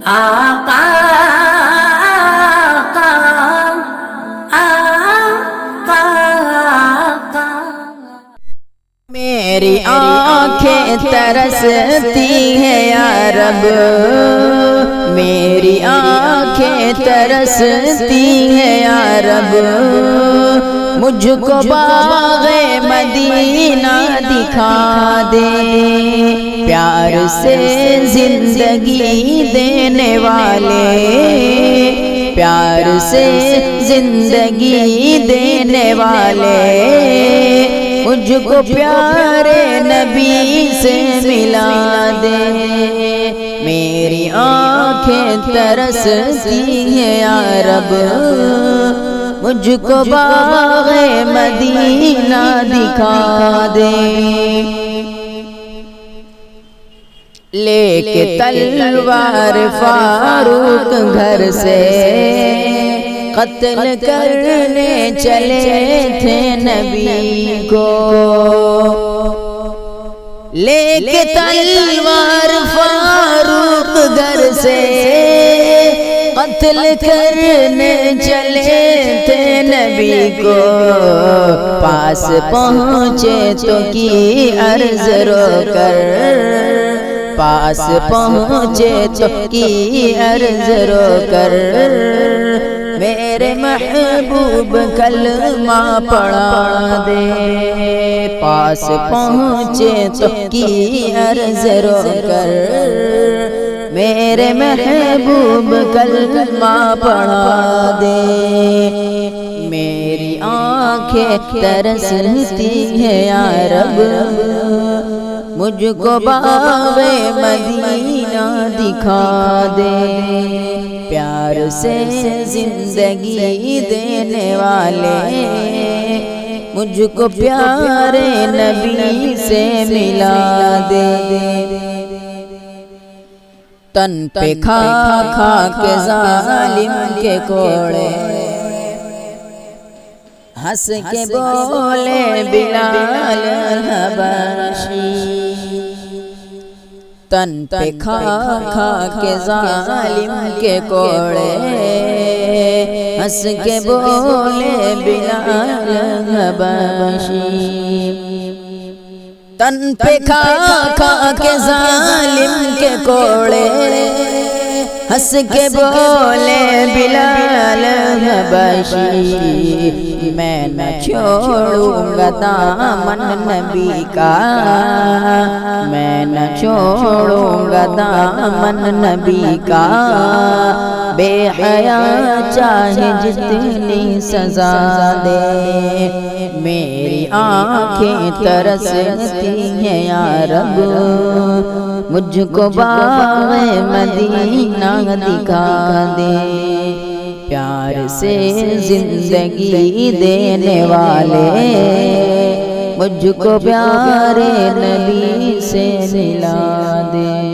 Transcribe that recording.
آقا آقا آقا آقا۔ میری آنکھیں ترستی ہیں یا رب، میری آنکھیں ترستی ہیں یا رب، مجھ کو باغ مدینہ دکھا دے، پیار سے زندگی دینے والے، پیار سے زندگی دینے والے، مجھ کو پیارے نبی سے ملا دے۔ میری آنکھیں ترستی ہیں یا رب، مجھ کو باغ مدینہ دکھا دے، لے کے تلوار فاروق گھر سے قتل کرنے چلے تھے نبی کو، لے کے تلوار فاروق گھر سے قتل کرنے چلے تھے نبی کو، پاس پہنچے تو کی عرض رو کر، پاس پہنچے تو کی عرض رو کر، میرے محبوب کلمہ پڑھا دے، پاس پہنچے تو کی عرض رو کر، میرے محبوب کلمہ پڑھا دے۔ میری آنکھیں ترستی ہیں یا رب، مجھ کو باغ مدینہ دکھا دے، پیار سے زندگی دینے والے، مجھ کو پیارے نبی سے ملا دے۔ تن پہ کھا کھا کے ظالم کے کوڑے، ہنس کے بولے بلال حبشی، تن پہ کھا کھا کے ظالم کے کوڑے، ہنس کے بولے بلال حبشی، تن پہ کھا کھا کے ظالم کے کوڑے، ہنس کے بولے بلال حبشی، میں نہ چھوڑوں گا دامن نبی کا، میں نہ چھوڑوں گا دامن نبی کا، بے حیا چاہے جتنی سزا دے، میری آنکھیں ترستی ہیں یا رب، مجھ کو باغ مدینہ دکھا دے، پیار سے زندگی دینے والے، مجھ کو پیارے نبی سے ملا دے۔